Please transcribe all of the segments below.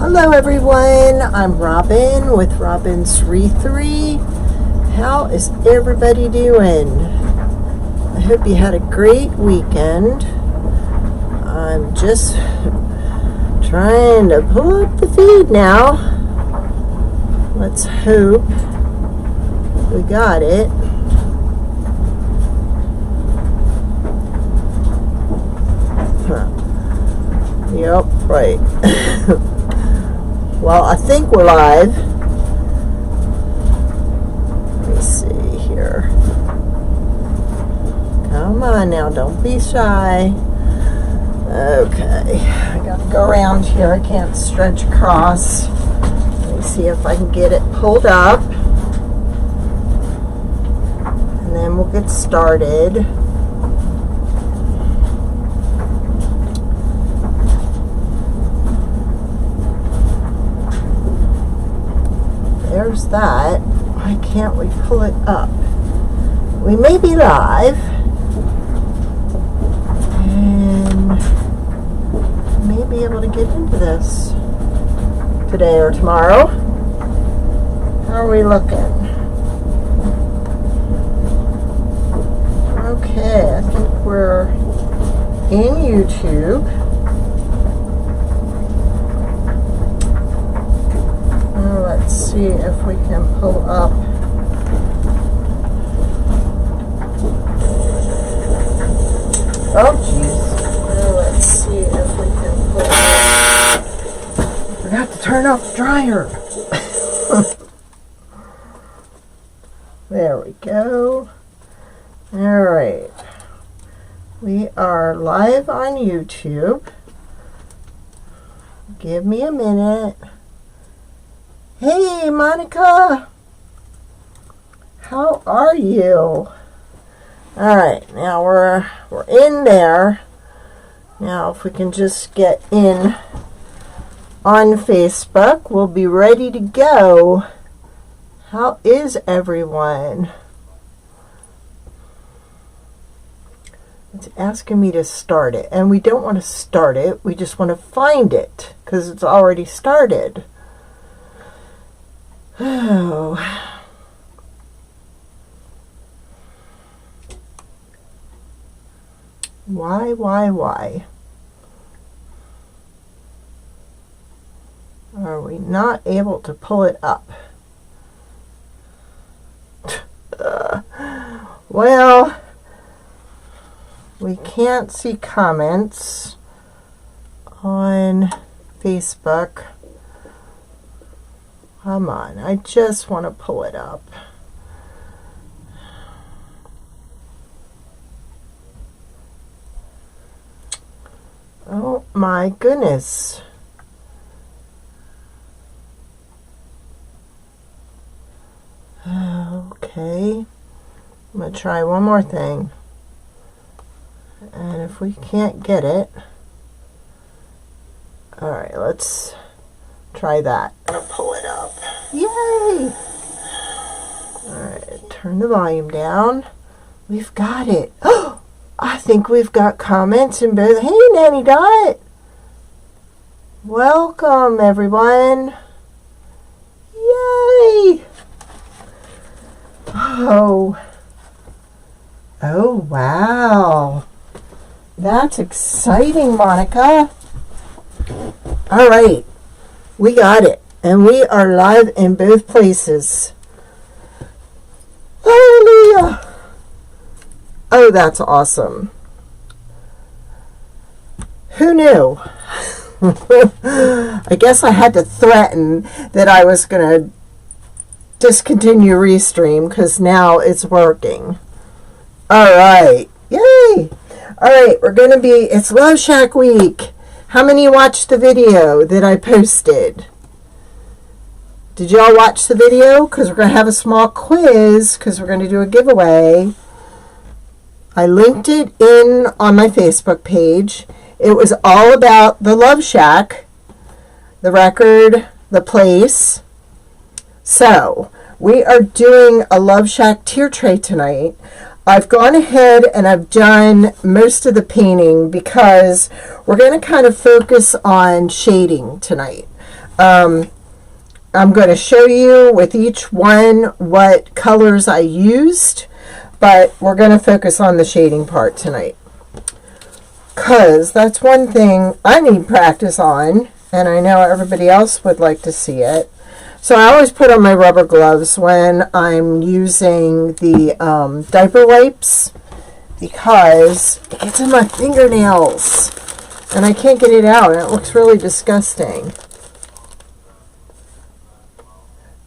Hello everyone, I'm Robin with robinswreathery. How is everybody doing? I hope you had a great weekend. I'm just trying to pull up the feed now. Let's hope we got it. Yep, right. Well, I think we're live. Let me see here. Come on now, don't be shy. Okay, I gotta go around here. I can't stretch across. Let me see if I can get it pulled up. And then we'll get started. There's that. Why can't we pull it up? We may be live and may be able to get into this today or tomorrow. How are we looking? Okay, I think we're in YouTube. Let's see if we can pull up. Oh, jeez. Let's see if we can pull up. I forgot to turn off the dryer. There we go. All right. We are live on YouTube. Give me a minute. Hey, Monica. How are you? All right, now we're in there. Now, if we can just get in on Facebook, we'll be ready to go. How is everyone? It's asking me to start it, and we don't want to start it. We just want to find it because it's already started. Oh. Why? Are we not able to pull it up? Well, we can't see comments on Facebook. Come on, I just want to pull it up. Oh my goodness. Okay, I'm going to try one more thing. And if we can't get it, all right, let's try that. I'm going to pull it up. Yay! Alright, turn the volume down. We've got it. Oh, I think we've got comments in both. Hey, Nanny Dot! Welcome, everyone. Yay! Oh, wow. That's exciting, Monica. All right. We got it, and we are live in both places. Hallelujah! Oh, that's awesome. Who knew? I guess I had to threaten that I was going to discontinue Restream because now it's working. All right. Yay! All right, it's Love Shack week. How many watched the video that I posted? Did y'all watch the video? Because we're going to have a small quiz because we're going to do a giveaway. I linked it in on my Facebook page. It was all about the Love Shack, the record, the place. So, we are doing a Love Shack tier tray tonight. I've gone ahead and I've done most of the painting because we're going to kind of focus on shading tonight. I'm going to show you with each one what colors I used, but we're going to focus on the shading part tonight, because that's one thing I need practice on, and I know everybody else would like to see it. So I always put on my rubber gloves when I'm using the diaper wipes, because it gets in my fingernails and I can't get it out, and it looks really disgusting.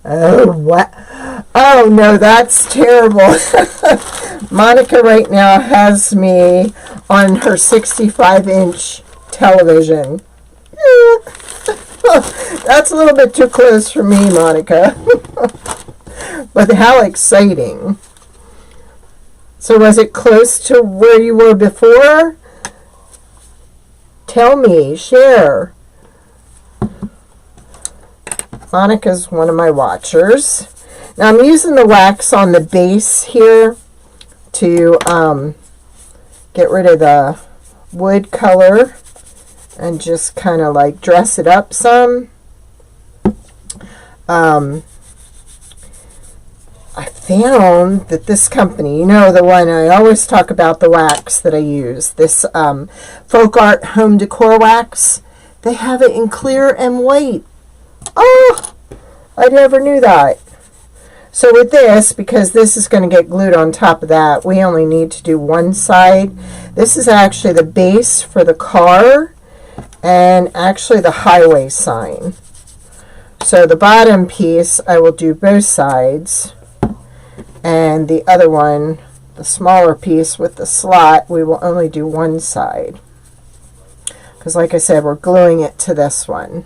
Oh, what? Oh, no, that's terrible. Monica right now has me on her 65-inch television. That's a little bit too close for me, Monica. But how exciting. So was it close to where you were before? Tell me, share. Monica's one of my watchers. Now I'm using the wax on the base here to get rid of the wood color and just kind of like dress it up some. I found that this company, you know, the one I always talk about, the wax that I use, this Folk Art Home Decor wax, they have it in clear and white. Oh, I never knew that. So with this, because this is going to get glued on top of that, we only need to do one side. This is actually the base for the car and actually the highway sign. So the bottom piece, I will do both sides. And the other one, the smaller piece with the slot, we will only do one side. Because like I said, we're gluing it to this one.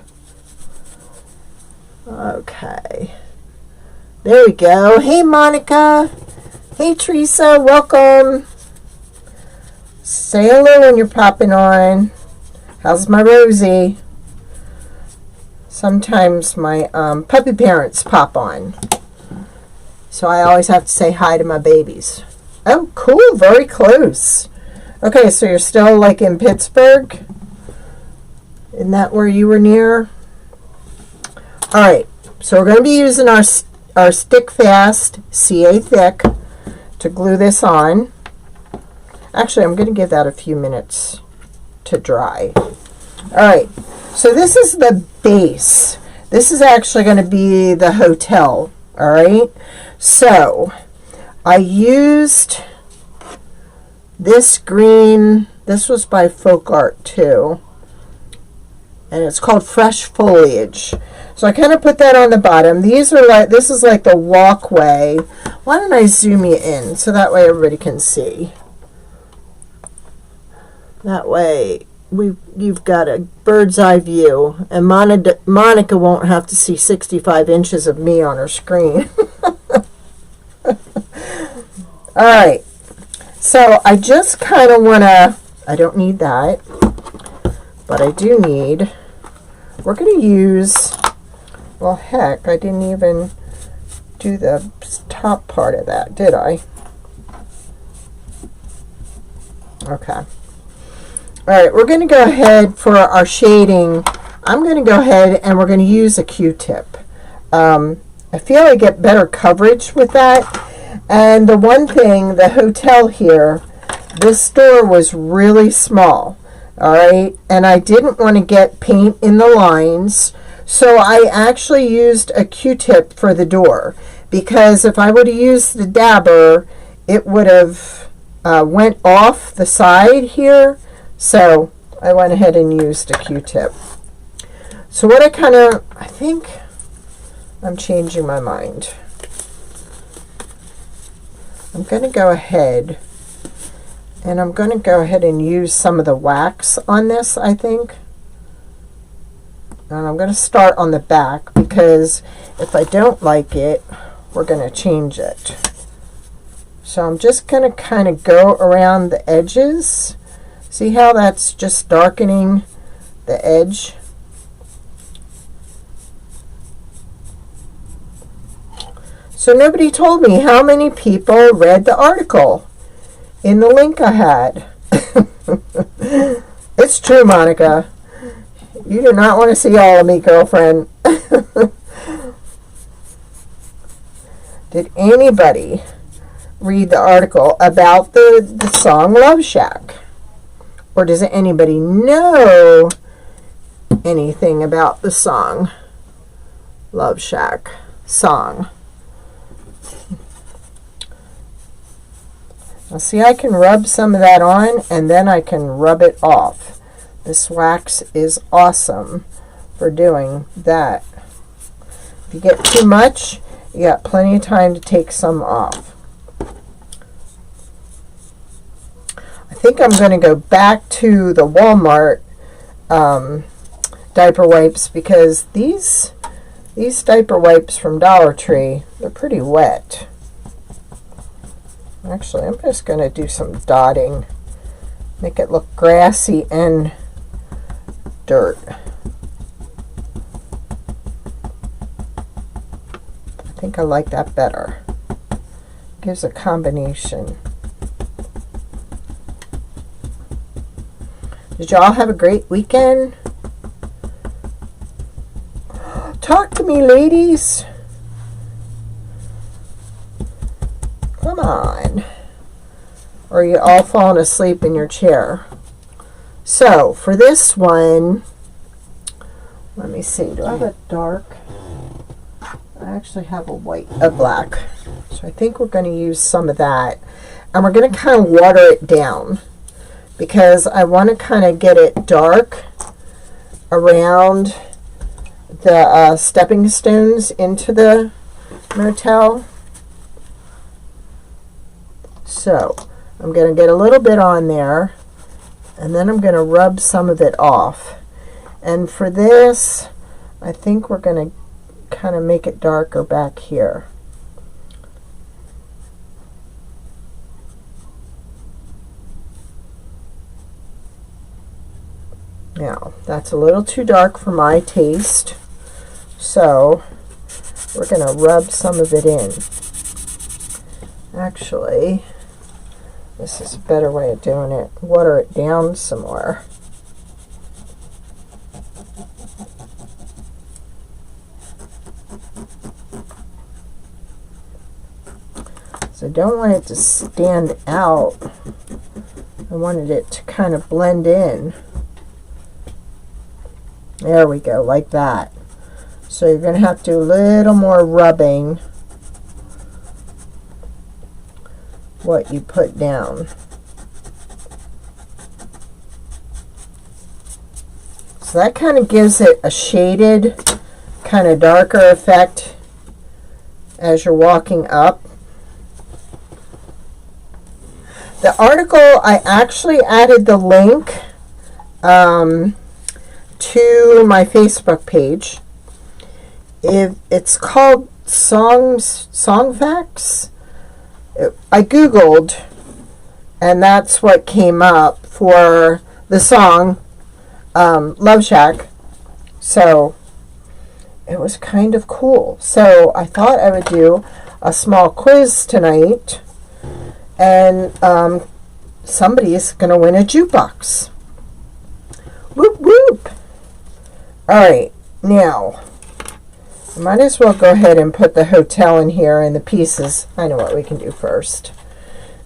Okay. There we go. Hey, Monica. Hey, Teresa. Welcome. Say hello when you're popping on. How's my Rosie? Sometimes my puppy parents pop on. So I always have to say hi to my babies. Oh, cool. Very close. Okay, so you're still like in Pittsburgh? Isn't that where you were near? All right. So we're going to be using our Stick Fast CA Thick to glue this on. Actually, I'm going to give that a few minutes to dry. All right. So this is the base. This is actually going to be the hotel. All right. So I used this green. This was by Folk Art too, and it's called Fresh Foliage. So I kind of put that on the bottom. These are like, this is like the walkway. Why don't I zoom you in so that way everybody can see? That way you've got a bird's eye view, and Monica won't have to see 65 inches of me on her screen. All right, so I just kind of want to, I don't need that, but I do need, we're going to use, well, heck, I didn't even do the top part of that, did I? Okay. All right, we're going to go ahead for our shading. I'm going to go ahead and we're going to use a Q-tip. I feel I get better coverage with that. And the one thing, the hotel here, this store was really small, all right? And I didn't want to get paint in the lines, so I actually used a Q-tip for the door, because if I would have used the dabber, it would have went off the side here. So I went ahead and used a Q-tip. So what I think I'm changing my mind. I'm going to go ahead and I'm going to go ahead and use some of the wax on this, I think. And I'm going to start on the back, because if I don't like it, we're going to change it. So I'm just going to kind of go around the edges. See how that's just darkening the edge? So nobody told me how many people read the article in the link I had. It's true, Monica. You do not want to see all of me, girlfriend. Did anybody read the article about the song Love Shack? Or does anybody know anything about the song Love Shack song? Now see, I can rub some of that on and then I can rub it off. This wax is awesome for doing that. If you get too much, you got plenty of time to take some off. I think I'm going to go back to the Walmart diaper wipes, because these diaper wipes from Dollar Tree, they're pretty wet. Actually, I'm just going to do some dotting, make it look grassy and dirt. I think I like that better. Gives a combination. Did y'all have a great weekend? Talk to me, ladies. Come on. Or are you all falling asleep in your chair? So, for this one, let me see. Do I have a dark? I actually have a black. So I think we're going to use some of that. And we're going to kind of water it down, because I want to kind of get it dark around the stepping stones into the motel. So I'm going to get a little bit on there, and then I'm going to rub some of it off. And for this, I think we're going to kind of make it darker back here. Now, that's a little too dark for my taste, so we're going to rub some of it in. Actually, this is a better way of doing it. Water it down some more. So I don't want it to stand out. I wanted it to kind of blend in. There we go, like that. So you're going to have to do a little more rubbing what you put down. So that kind of gives it a shaded, kind of darker effect as you're walking up. The article, I actually added the link to my Facebook page. It's called Song Facts. I googled, and that's what came up for the song Love Shack. So it was kind of cool. So I thought I would do a small quiz tonight, and somebody's going to win a jukebox. Whoop whoop. Alright, now I might as well go ahead and put the hotel in here and the pieces. I know what we can do first.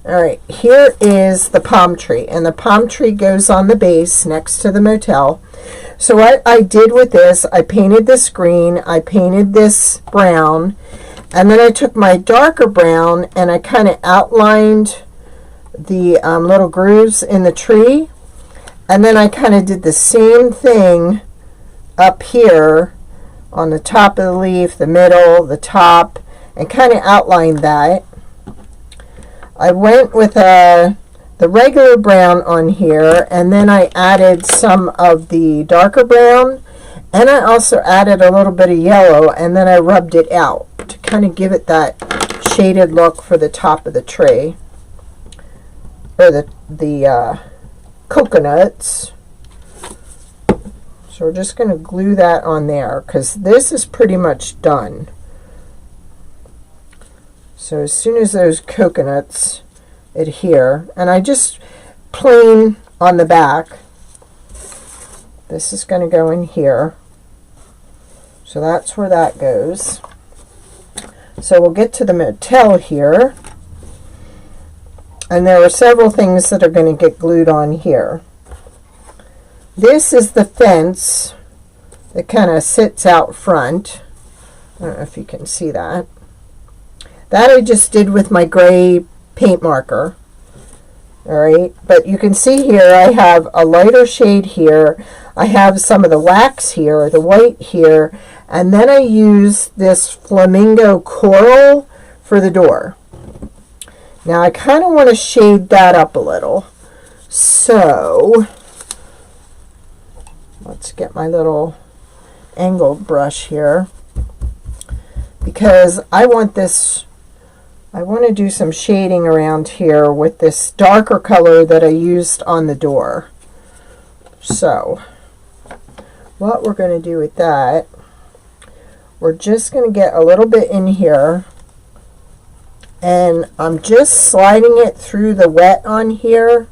Alright, here is the palm tree, and the palm tree goes on the base next to the motel. So what I did with this, I painted this green, I painted this brown, and then I took my darker brown and I kind of outlined the little grooves in the tree, and then I kind of did the same thing up here on the top of the leaf, the middle, the top, and kind of outlined that. I went with the regular brown on here, and then I added some of the darker brown, and I also added a little bit of yellow, and then I rubbed it out to kind of give it that shaded look for the top of the tree, or the coconuts. So we're just going to glue that on there, because this is pretty much done. So as soon as those coconuts adhere, and I just plain on the back, this is going to go in here. So that's where that goes. So we'll get to the motel here. And there are several things that are going to get glued on here. This is the fence that kind of sits out front. I don't know if you can see that. That I just did with my gray paint marker. Alright, but you can see here I have a lighter shade here. I have some of the wax here, the white here, and then I use this flamingo coral for the door. Now I kind of want to shade that up a little. So let's get my little angled brush here, because I want to do some shading around here with this darker color that I used on the door. So what we're going to do with that, we're just going to get a little bit in here, and I'm just sliding it through the wet on here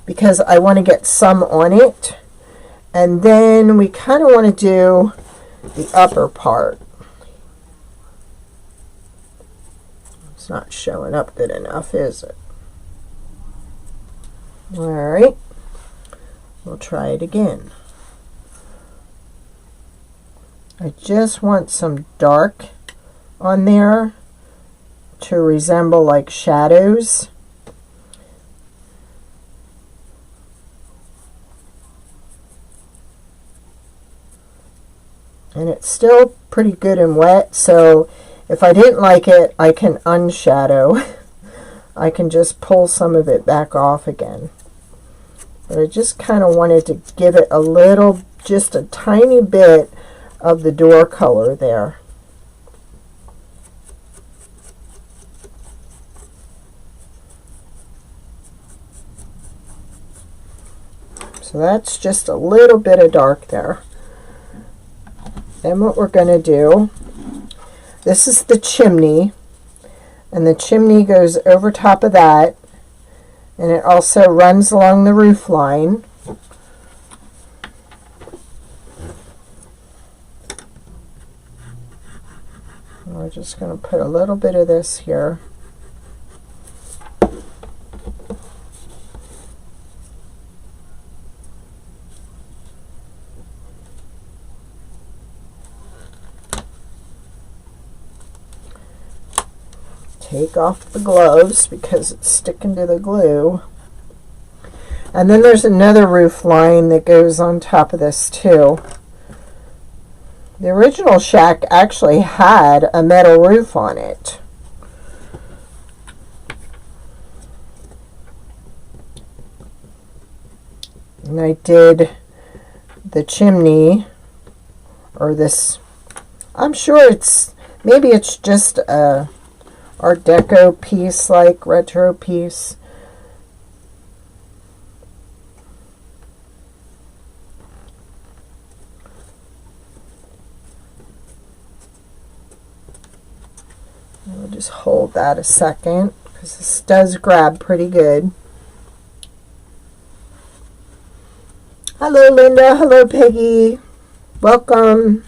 because I want to get some on it. And then we kind of want to do the upper part. It's not showing up good enough, is it? All right, we'll try it again. I just want some dark on there to resemble like shadows. And it's still pretty good and wet, so if I didn't like it, I can unshadow. I can just pull some of it back off again. But I just kind of wanted to give it a little, just a tiny bit of the door color there. So that's just a little bit of dark there. Then what we're going to do, this is the chimney, and the chimney goes over top of that, and it also runs along the roof line. We're just going to put a little bit of this here. Take off the gloves because it's sticking to the glue. And then there's another roof line that goes on top of this too. The original shack actually had a metal roof on it. And I did the chimney, or this, I'm sure maybe it's just a Art Deco piece, like retro piece. We'll just hold that a second because this does grab pretty good. Hello Linda, hello Peggy, welcome.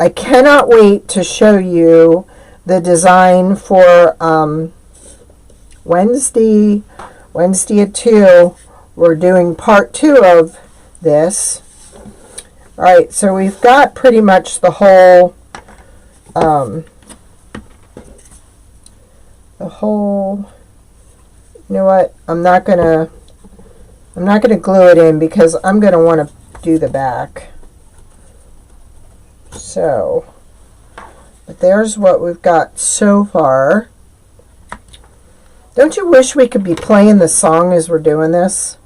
I cannot wait to show you the design for Wednesday at 2. We're doing part 2 of this. Alright, so we've got pretty much the whole you know what, I'm not gonna glue it in because I'm gonna want to do the back. So, but there's what we've got so far. Don't you wish we could be playing the song as we're doing this?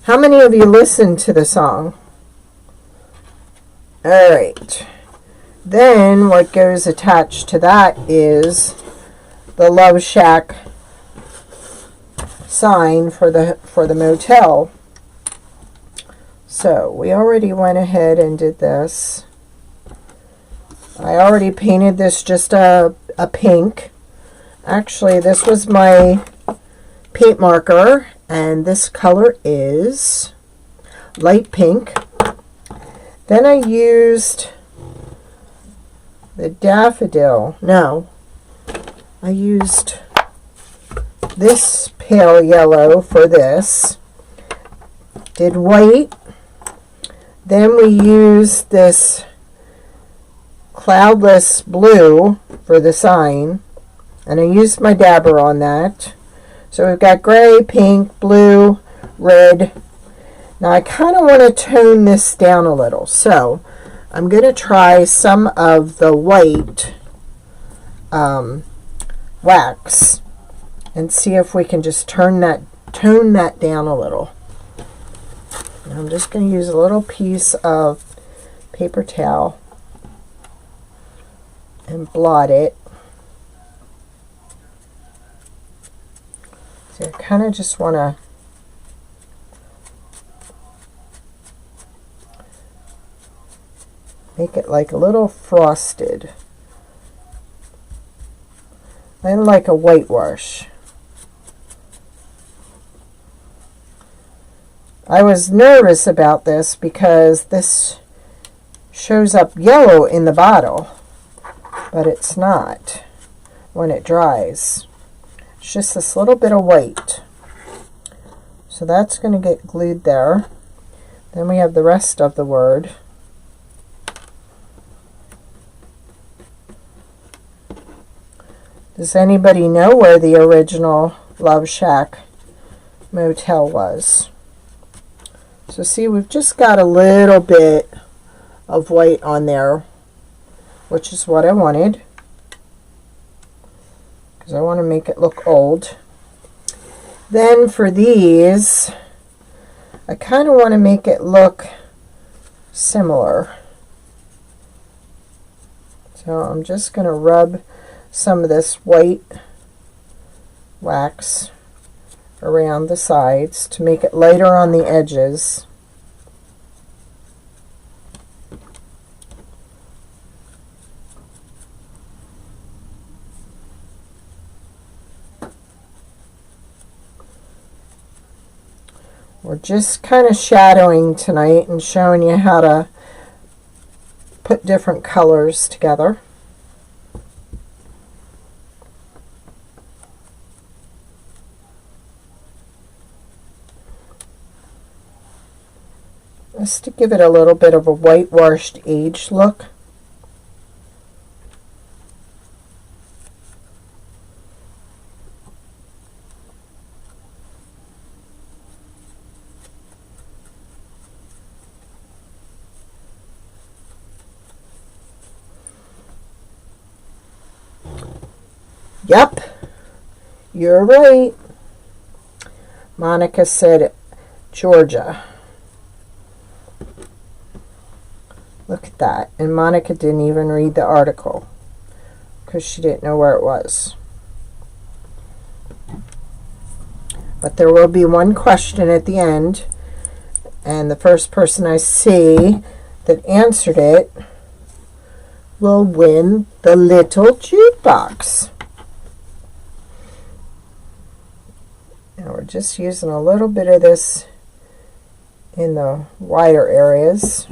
How many of you listened to the song? Alright. Then what goes attached to that is the Love Shack sign for the motel. So we already went ahead and did this. I already painted this just a pink. Actually, this was my paint marker, and this color is light pink. Then I used the daffodil. No, I used this pale yellow for this. Did white. Then we used this cloudless blue for the sign, and I used my dabber on that. So we've got gray, pink, blue, red. Now I kind of want to tone this down a little, so I'm going to try some of the white wax and see if we can just tone that down a little. And I'm just going to use a little piece of paper towel and blot it. So I kind of just want to make it like a little frosted, and like a whitewash. I was nervous about this because this shows up yellow in the bottle, but it's not when it dries. It's just this little bit of white. So that's going to get glued there. Then we have the rest of the word. Does anybody know where the original Love Shack motel was? So see, we've just got a little bit of white on there, which is what I wanted, because I want to make it look old. Then for these, I kind of want to make it look similar. So I'm just going to rub some of this white wax around the sides to make it lighter on the edges. We're just kind of shadowing tonight and showing you how to put different colors together. Just to give it a little bit of a whitewashed aged look. Yep, you're right. Monica said Georgia. Look at that. And Monica didn't even read the article because she didn't know where it was. But there will be one question at the end, and the first person I see that answered it will win the little jukebox. Now we're just using a little bit of this in the wider areas.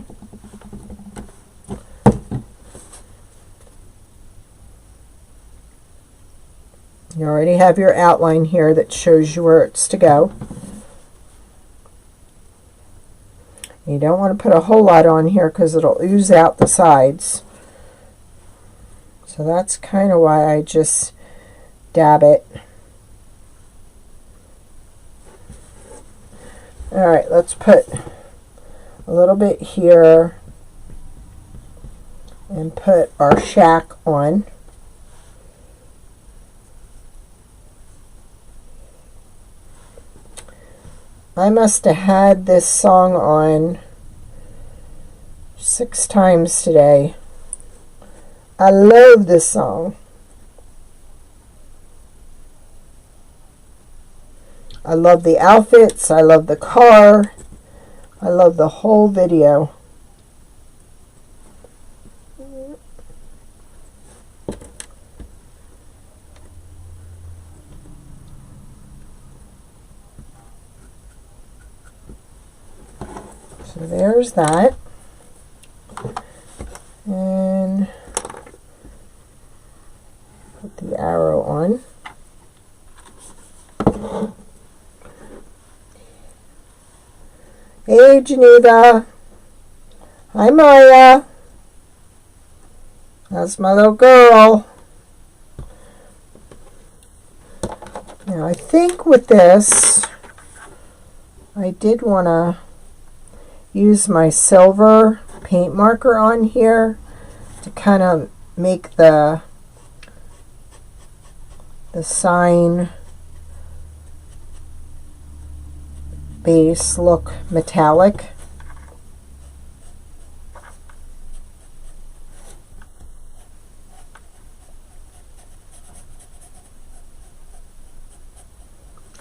You already have your outline here that shows you where it's to go. You don't want to put a whole lot on here because it'll ooze out the sides. So that's kind of why I just dab it. Alright, let's put a little bit here and put our shack on. I must have had this song on 6 times today. I love this song. I love the outfits. I love the car. I love the whole video. So there's that. And put the arrow on. Hey, Geneva. Hi, Maya. That's my little girl. Now, I think with this, I did want to use my silver paint marker on here to kind of make the sign base look metallic.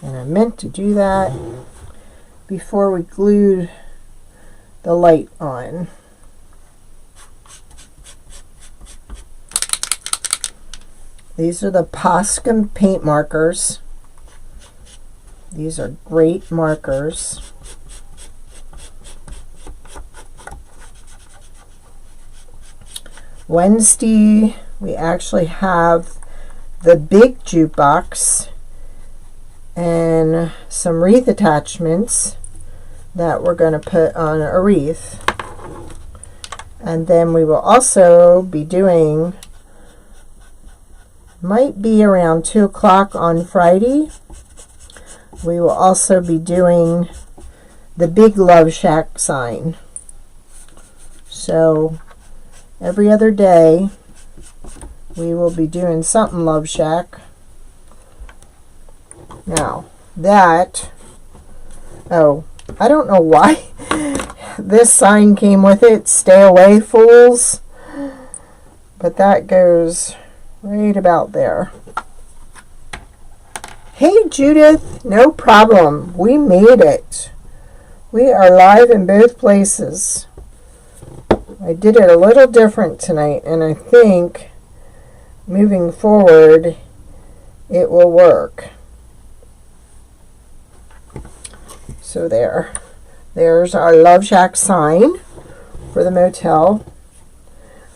And I meant to do that before we glued the light on. These are the Posca paint markers. These are great markers. Wednesday, we actually have the big jukebox and some wreath attachments that we're going to put on a wreath. And then we will also be doing, might be around 2 o'clock on Friday, we will also be doing the big Love Shack sign. So every other day we will be doing something Love Shack. Now that, oh, I don't know why this sign came with it, stay away fools, but that goes right about there. Hey Judith, no problem, we made it. We are live in both places. I did it a little different tonight, and I think moving forward it will work. So there's our Love Shack sign for the motel,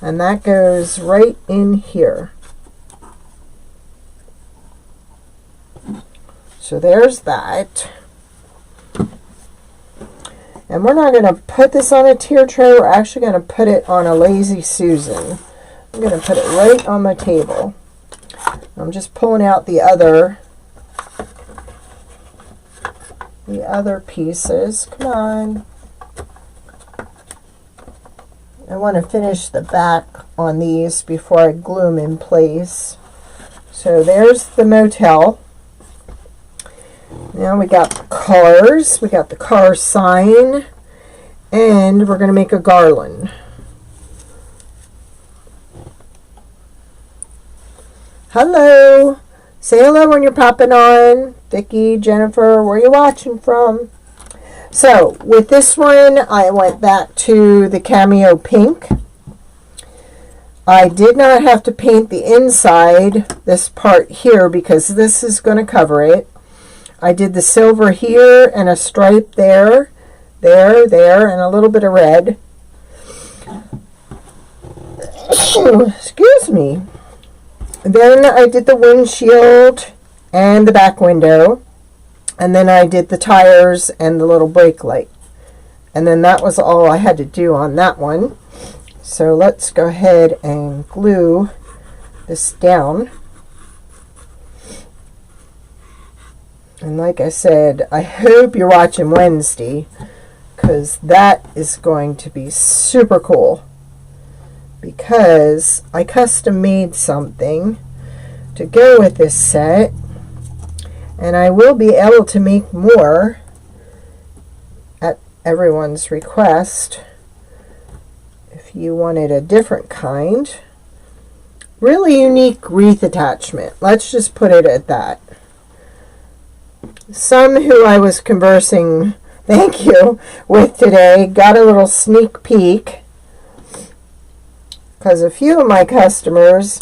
and that goes right in here. So there's that. And we're not going to put this on a tier tray, we're actually going to put it on a Lazy Susan. I'm going to put it right on my table. I'm just pulling out the other pieces. Come on. I want to finish the back on these before I glue them in place. So there's the motel. Now we got the cars. We got the car sign. And we're going to make a garland. Hello. Say hello when you're popping on. Vicki, Jennifer, where are you watching from? So with this one, I went back to the Cameo Pink. I did not have to paint the inside, this part here, because this is going to cover it. I did the silver here and a stripe there, and a little bit of red. Excuse me. Then I did the windshield and the back window, and then I did the tires and the little brake light. And then that was all I had to do on that one. So let's go ahead and glue this down. And like I said, I hope you're watching Wednesday, because that is going to be super cool. Because I custom made something to go with this set, and I will be able to make more at everyone's request if you wanted a different kind. Really unique wreath attachment, let's just put it at that. Some who I was conversing, thank you, with today got a little sneak peek, because a few of my customers,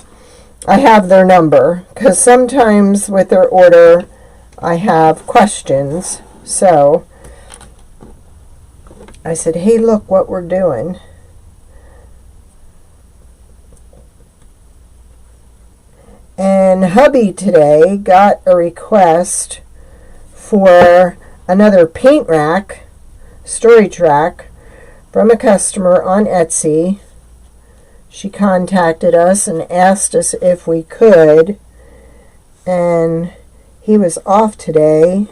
I have their number, because sometimes with their order I have questions. So I said, hey, look what we're doing. And hubby today got a request for another paint rack, storage rack, from a customer on Etsy. She contacted us and asked us if we could, and he was off today,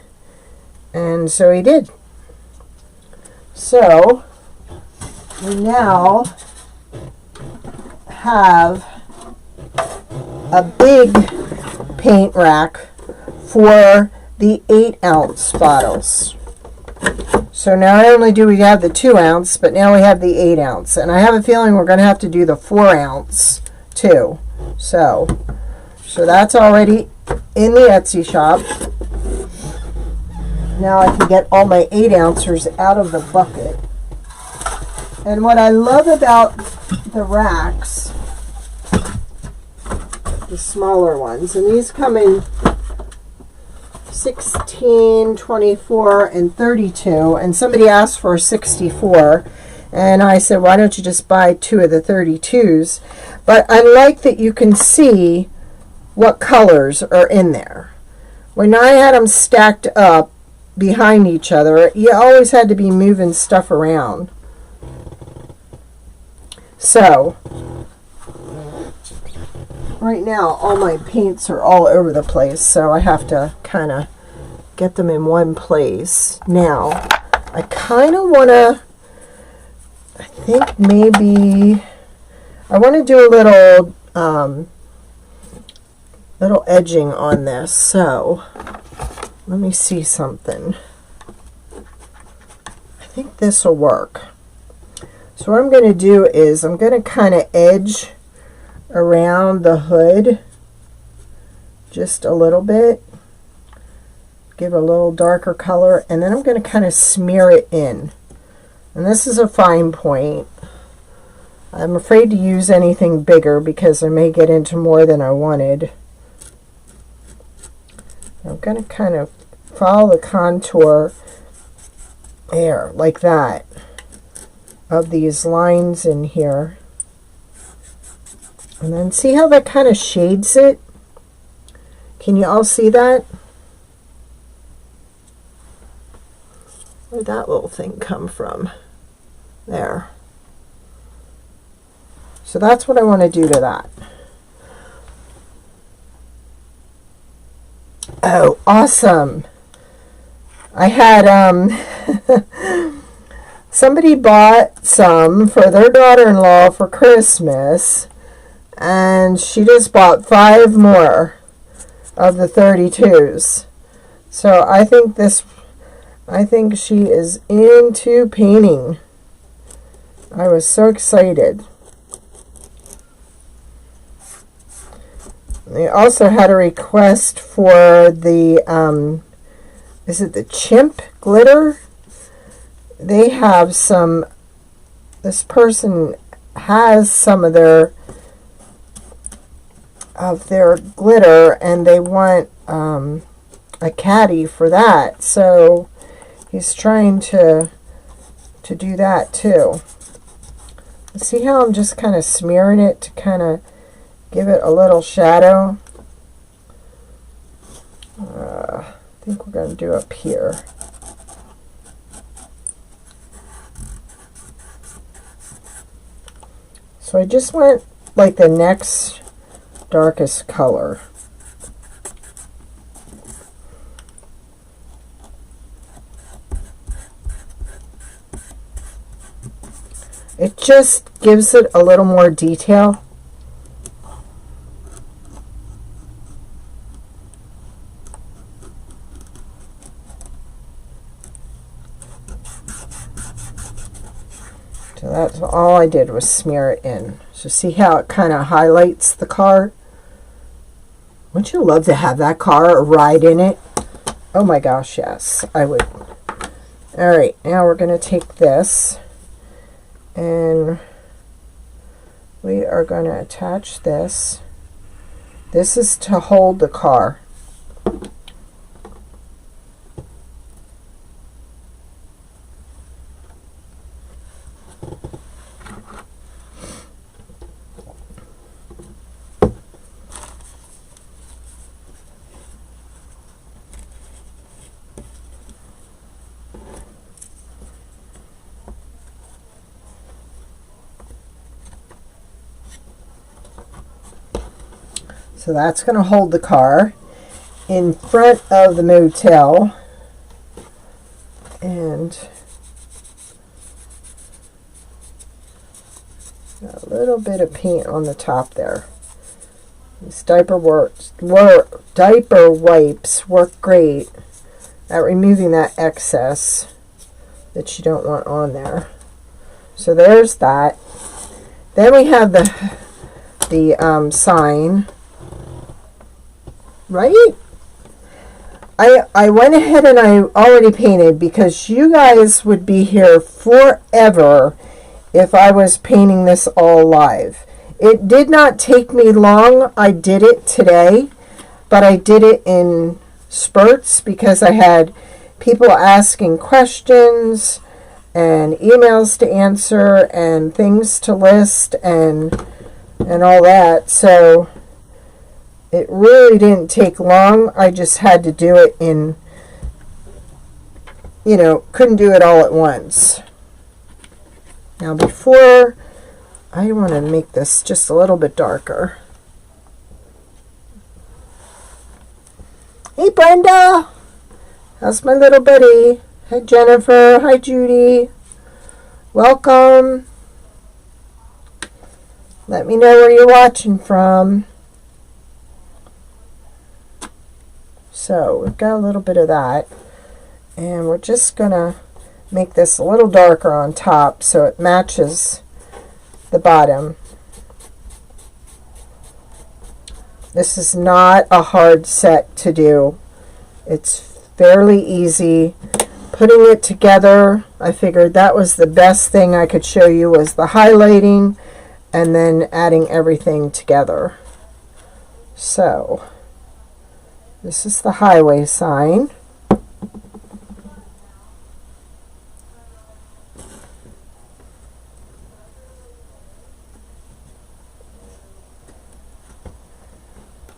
and so he did. So we now have a big paint rack for the 8-ounce bottles. So not only do we have the 2-ounce, but now we have the 8-ounce. And I have a feeling we're going to have to do the 4-ounce too. So that's already in the Etsy shop. Now I can get all my 8-ouncers out of the bucket. And what I love about the racks, the smaller ones, and these come in 16, 24, and 32, and somebody asked for 64, and I said, why don't you just buy 2 of the 32s? But I like that you can see what colors are in there. When I had them stacked up behind each other, you always had to be moving stuff around. So right now all my paints are all over the place, so I have to kind of get them in one place. Now I kind of want to, I think maybe I want to do a little edging on this. So let me see something. I think this will work. So what I'm going to do is I'm going to kind of edge around the hood just a little bit, give it a little darker color, and then I'm going to kind of smear it in. And this is a fine point. I'm afraid to use anything bigger because I may get into more than I wanted. I'm going to kind of follow the contour there, like that, of these lines in here. And then see how that kind of shades it? Can you all see that? Where'd that little thing come from? There. So that's what I want to do to that. Oh, awesome. I had somebody bought some for their daughter-in-law for Christmas, and she just bought 5 more of the 32s. So I think she is into painting. I was so excited. They also had a request for the is it the chimp glitter? They have some, this person has some of their glitter, and they want a caddy for that. So he's trying to do that too. See how I'm just kind of smearing it to kind of give it a little shadow. I think we're going to do up here. So I just went like the next darkest color. It just gives it a little more detail. So that's all I did was smear it in. So see how it kind of highlights the car? Wouldn't you love to have that car or ride in it? Oh my gosh, yes, I would. Alright, now we're going to take this and we are going to attach this. This is to hold the car. So that's going to hold the car in front of the motel. And a little bit of paint on the top there. These diaper wipes work great at removing that excess that you don't want on there. So there's that. Then we have the sign, right? I went ahead and I already painted because you guys would be here forever if I was painting this all live. It did not take me long. I did it today, but I did it in spurts because I had people asking questions and emails to answer and things to list and all that. So it really didn't take long. I just had to do it in, couldn't do it all at once. Now before, I want to make this just a little bit darker. Hey Brenda! How's my little buddy? Hi Jennifer. Hi Judy. Welcome. Let me know where you're watching from. So we've got a little bit of that. And we're just going to make this a little darker on top so it matches the bottom. This is not a hard set to do. It's fairly easy. Putting it together, I figured that was the best thing I could show you was the highlighting and then adding everything together. So this is the highway sign.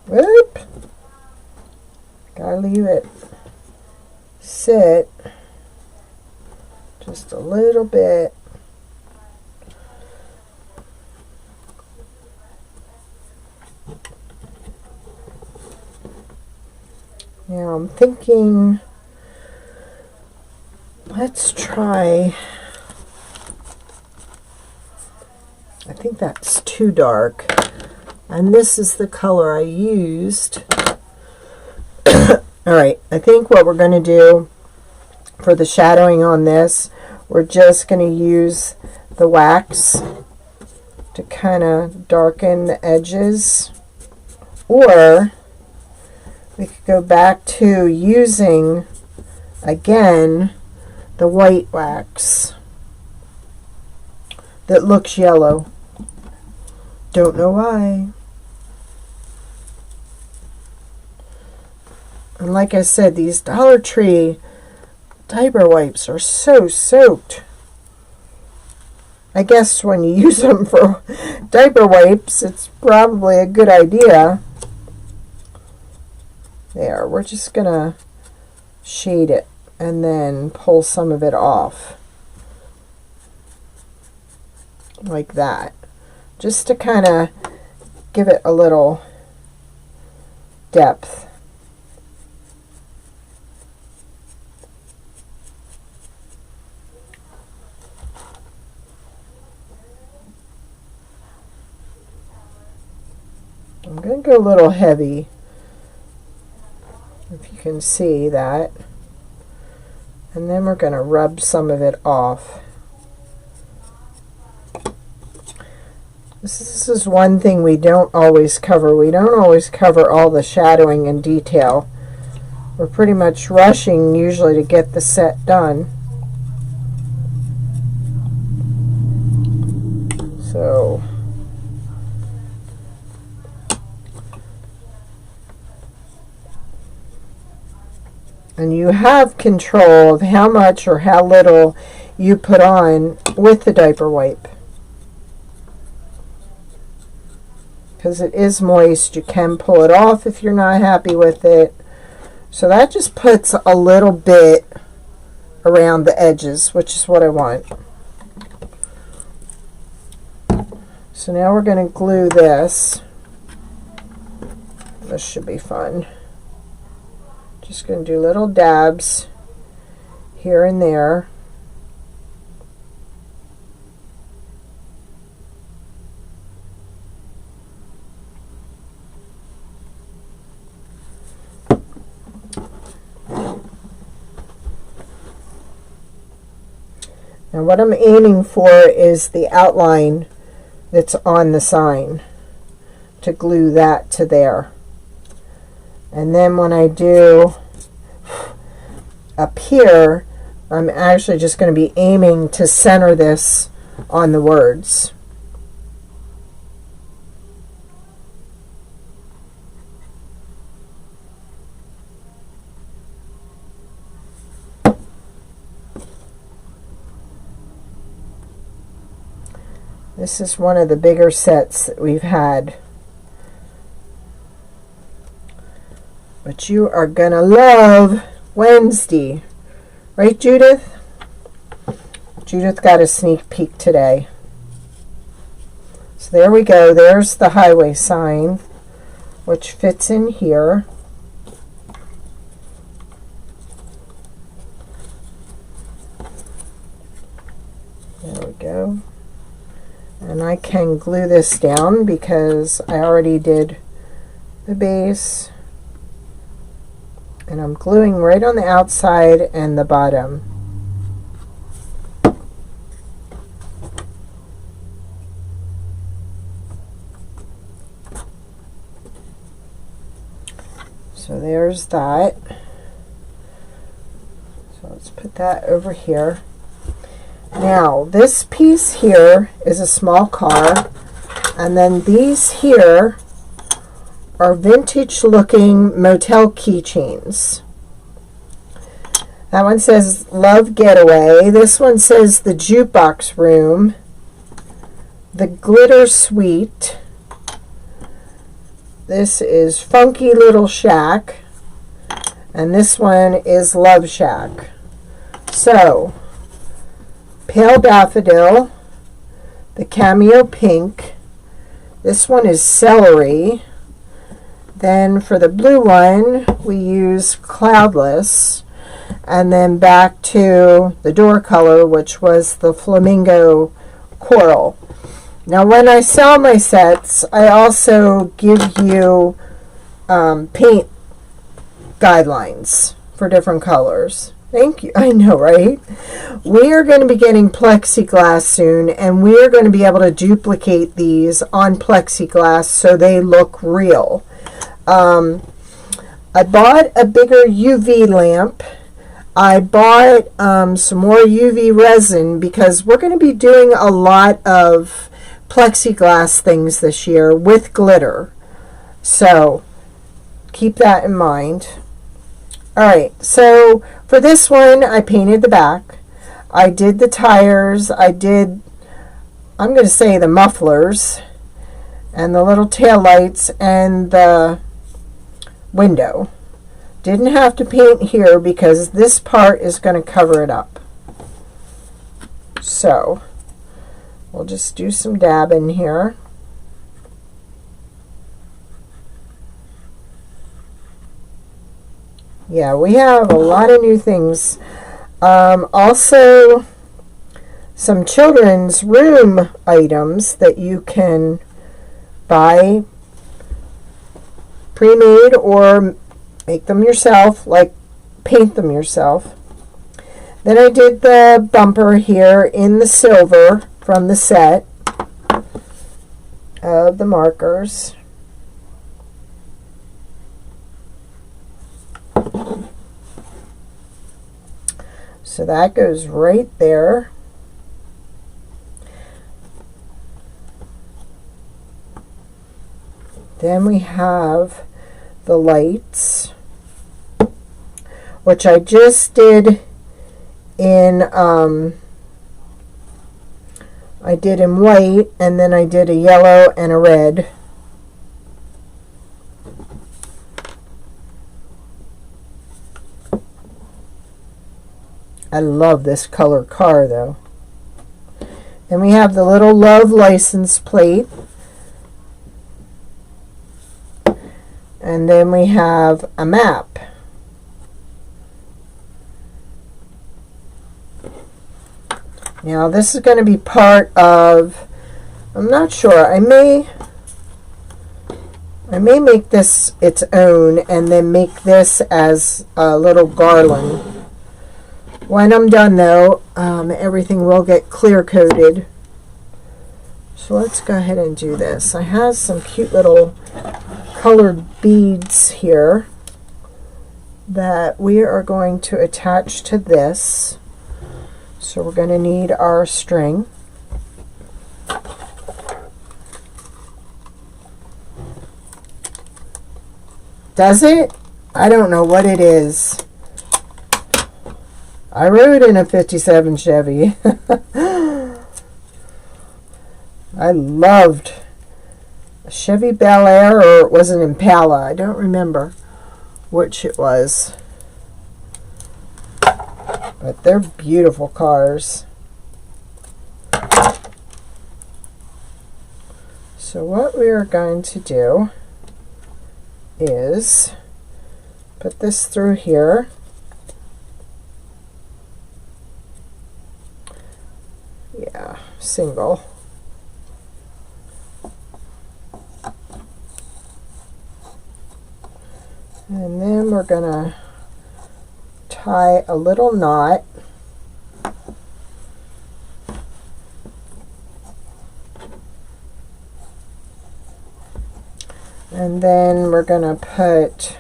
Whoop. Gotta leave it sit just a little bit. Now I'm thinking, let's try, I think that's too dark. And this is the color I used. Alright, I think what we're going to do for the shadowing on this, we're just going to use the wax to kind of darken the edges. Or we could go back to using, again, the white wax that looks yellow. Don't know why. And like I said, these Dollar Tree diaper wipes are so soaked. I guess when you use them for diaper wipes, it's probably a good idea. There, we're just going to shade it and then pull some of it off. Like that. Just to kind of give it a little depth. I'm going to go a little heavy, if you can see that. And then we're going to rub some of it off. This is one thing we don't always cover. We don't always cover all the shadowing in detail. We're pretty much rushing usually to get the set done. So and you have control of how much or how little you put on with the diaper wipe. Because it is moist, you can pull it off if you're not happy with it. So that just puts a little bit around the edges, which is what I want. So now we're going to glue this. This should be fun. Just going to do little dabs here and there. Now what I'm aiming for is the outline that's on the sign, to glue that to there. And then when I do up here, I'm actually just going to be aiming to center this on the words. This is one of the bigger sets that we've had. But you are gonna love Wednesday. Right, Judith? Judith got a sneak peek today. So there we go. There's the highway sign, which fits in here. There we go. And I can glue this down because I already did the base. And I'm gluing right on the outside and the bottom. So there's that. So let's put that over here. Now this piece here is a small car, and then these here are vintage looking motel keychains. That one says Love Getaway. This one says the Jukebox Room, the Glitter Suite. This is Funky Little Shack, and this one is Love Shack. So Pale Daffodil, the Cameo Pink, this one is Celery. Then for the blue one we use Cloudless, and then back to the door color, which was the Flamingo Coral. Now when I sell my sets, I also give you paint guidelines for different colors. Thank you. I know, right? We are going to be getting plexiglass soon, and we are going to be able to duplicate these on plexiglass so they look real. I bought a bigger UV lamp. I bought some more UV resin because we're going to be doing a lot of plexiglass things this year with glitter. So keep that in mind. Alright, so for this one I painted the back. I did the tires. I did, I'm going to say, the mufflers and the little tail lights and the window. Didn't have to paint here because this part is going to cover it up. So we'll just do some dabbing here. Yeah, we have a lot of new things. Also some children's room items that you can buy pre-made or make them yourself, like paint them yourself. Then I did the bumper here in the silver from the set of the markers. So that goes right there. Then we have the lights, which I just did in I did in white, and then I did a yellow and a red. I love this color car though. Then we have the little love license plate. And then we have a map. Now this is going to be part of, I'm not sure, I may make this its own and then make this as a little garland. When I'm done though, everything will get clear coated. So let's go ahead and do this. I have some cute little colored beads here that we are going to attach to this. So we're going to need our string. Does it? I don't know what it is. I rode in a 57 Chevy. I loved a Chevy Bel Air, or it was an Impala. I don't remember which it was. But they're beautiful cars. So what we are going to do is put this through here. Yeah, single. And then we're going to tie a little knot. And then we're going to put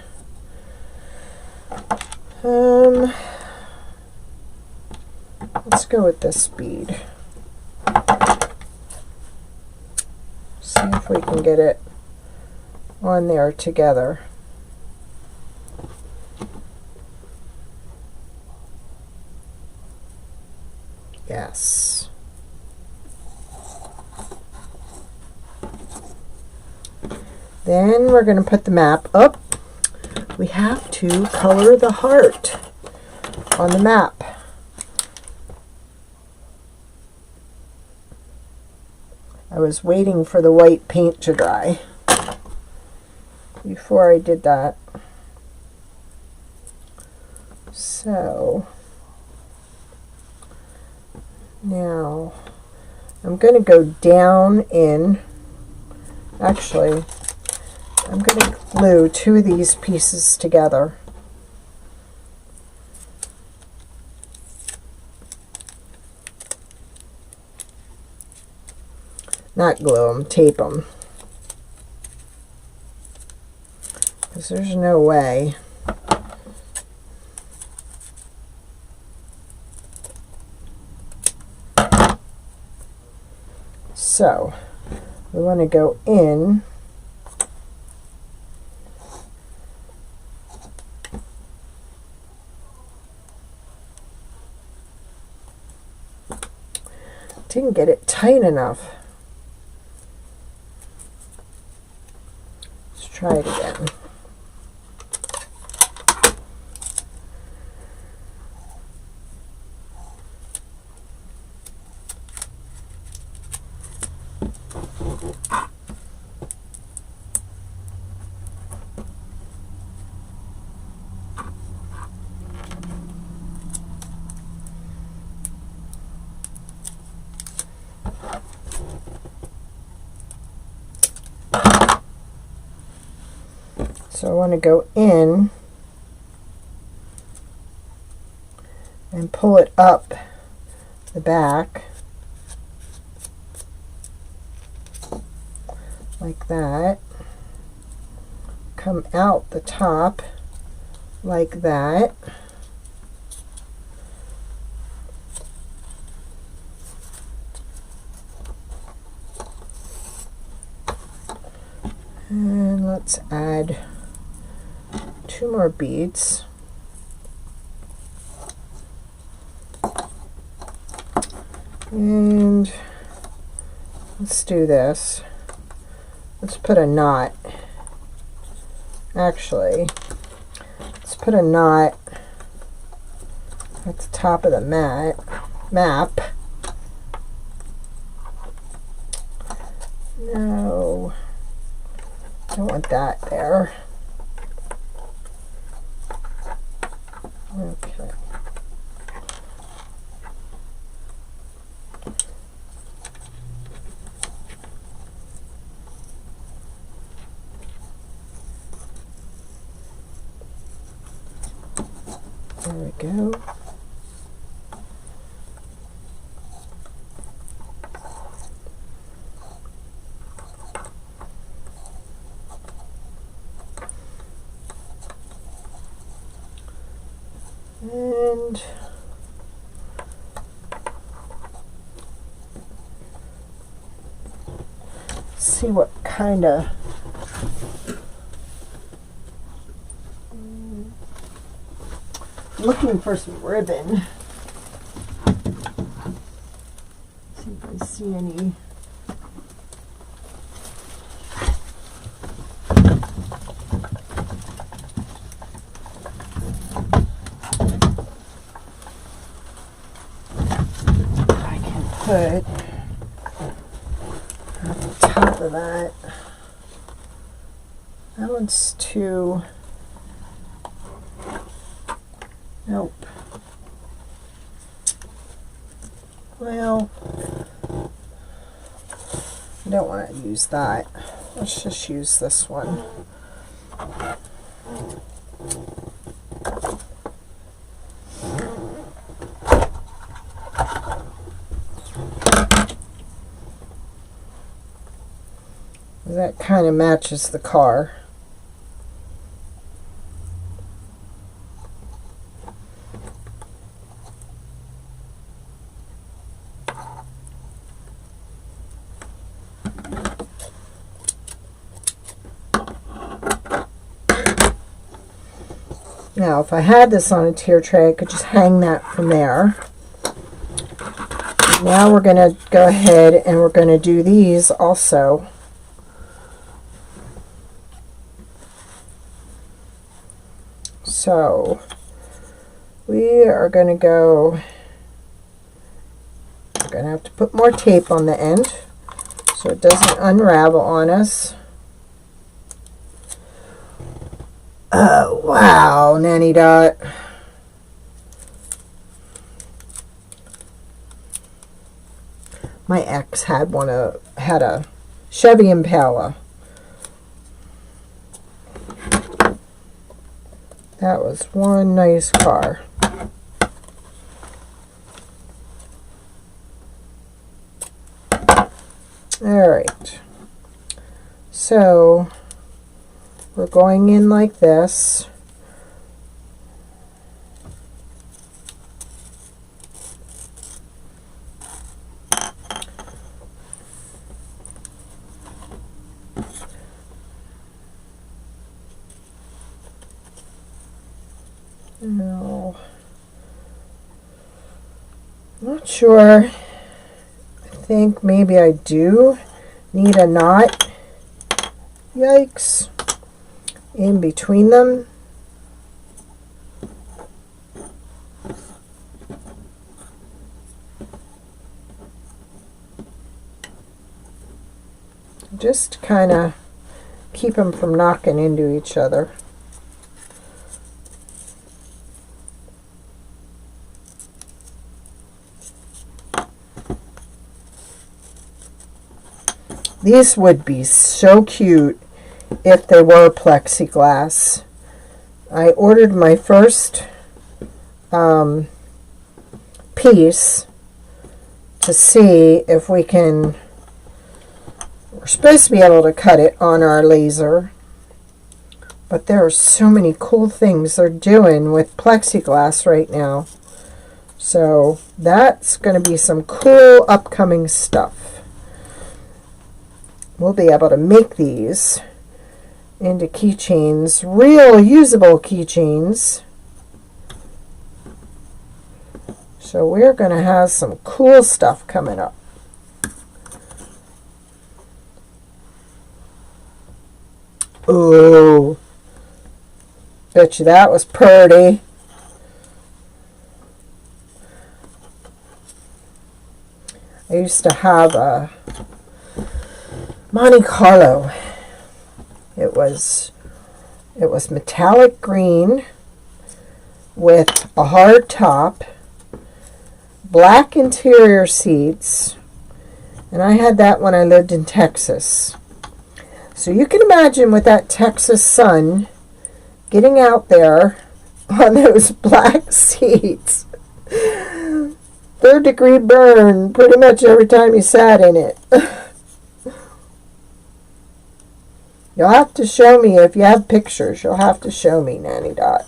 let's go with this bead. See if we can get it on there together. Yes. Then we're going to put the map up. We have to color the heart on the map. I was waiting for the white paint to dry before I did that. So now I'm going to go down in, actually I'm going to glue two of these pieces together. Not glue them, tape them. Because there's no way. So we want to go in didn't get it tight enough. Let's try it again. So I want to go in and pull it up the back like that, come out the top like that, and let's add 2 more beads. And let's do this. Let's put a knot. Actually, let's put a knot at the top of the map. No, don't want that there. Okay. There we go. And see what kind of looking for some ribbon. See if I see any. I can put on the top of that. That one's too. Nope. Well, I don't want to use that. Let's just use this one. That kind of matches the car. Now, if I had this on a tier tray, I could just hang that from there. Now we're going to go ahead and we're going to do these also. So, we are going to go, we're going to have to put more tape on the end so it doesn't unravel on us. Oh, wow, Nanny Dot. My ex had a Chevy Impala. That was one nice car. All right. So we're going in like this. No, not sure. I think maybe I do need a knot. Yikes. In between them. Just kind of keep them from knocking into each other. These would be so cute if they were plexiglass. I ordered my first piece to see if we can. We're supposed to be able to cut it on our laser, but there are so many cool things they're doing with plexiglass right now. So that's going to be some cool upcoming stuff. We'll be able to make these into keychains, real usable keychains. So we're going to have some cool stuff coming up. Ooh, bet you that was pretty. I used to have a Monte Carlo. It was metallic green, with a hard top, black interior seats, and I had that when I lived in Texas. So you can imagine with that Texas sun, getting out there on those black seats, 3rd-degree burn pretty much every time you sat in it. You'll have to show me, if you have pictures, you'll have to show me, Nanny Dot.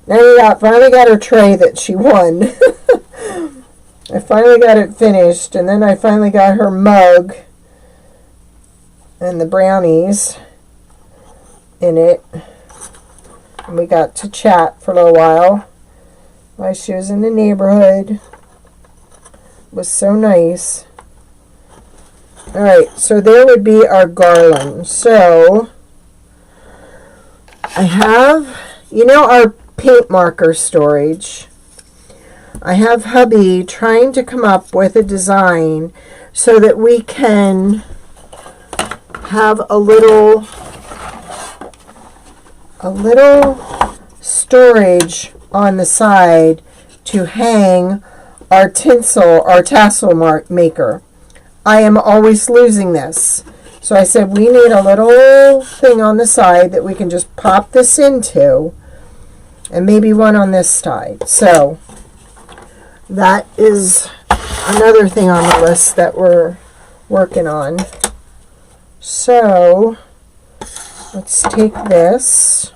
Nanny Dot finally got her tray that she won. I finally got it finished, and then I finally got her mug and the brownies in it. And we got to chat for a little while she was in the neighborhood. It was so nice. Alright, so there would be our garland. So, I have, our paint marker storage. I have hubby trying to come up with a design so that we can have a little storage on the side to hang our tassel maker. I am always losing this. So I said we need a little thing on the side that we can just pop this into, and maybe one on this side. So that is another thing on the list that we're working on. So let's take this.